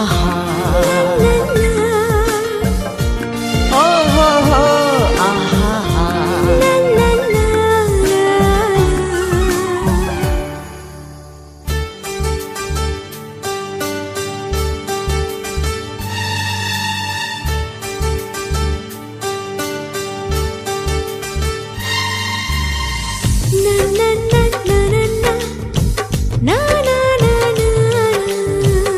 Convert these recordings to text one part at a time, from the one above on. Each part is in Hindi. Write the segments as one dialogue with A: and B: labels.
A: आहा ओ हो आहा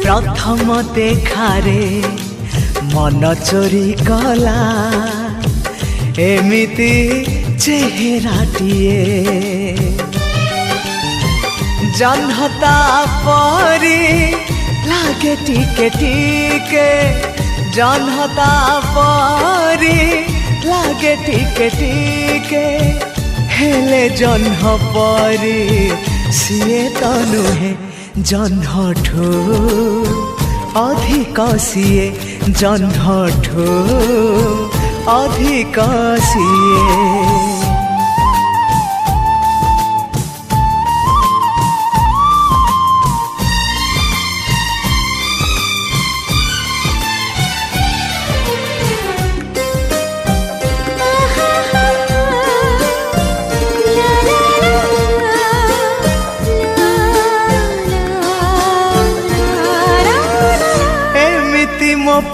A: प्रथम देखारे मन चोरी कला एमिति चेहराटिए जन्हता परी लागे टिके टिके जन्हता परी लागे टिके टिके हेले जन्ह परी सिए तो नुहे जन्हठू अधिक सिए जन्हठू अधिक सिए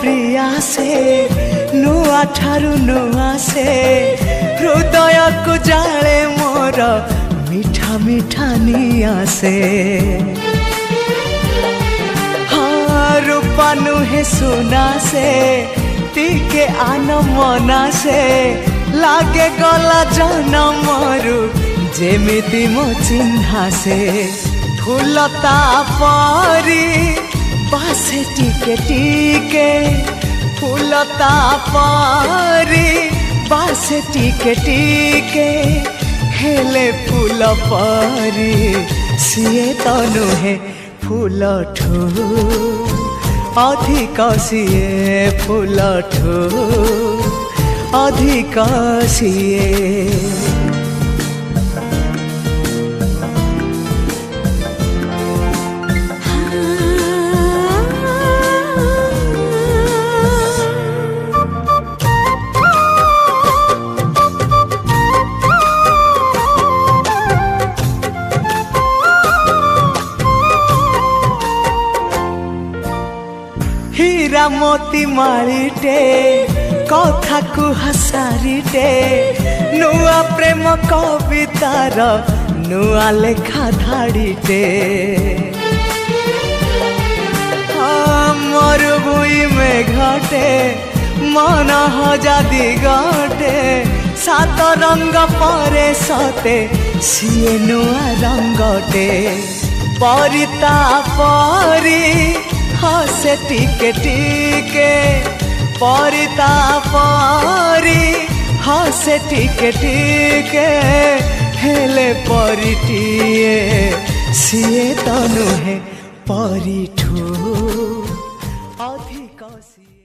A: प्रिया से नुआ ठारू नुआ से हृदय को जाले मोर मीठा मीठा निया से हाँ रूपा नुहे सुना से टिके आन मना से लागे गला जनमरु जेमिति मो चिन्हा से फूलता परी बासे टिके टिके फूलता परी बासे टिके टिके हेले फूल परी सिए तो नुहे फूल ठू अधिक सिए फूल ठू अधिक सिए हीरा मोती मारिटे कथा को हसारिटे नुआ प्रेम कवितार नुआ लेखा धाड़ीटे मरुभूमि में घटे मन हजादी गटे सात रंग परे सते सिए नुआ रंगटे परिता परी हसे टिके टिके परिता परी हसे टिके टिके हेले परिटिए सिए तो नुहे परिठू अधिक सिए।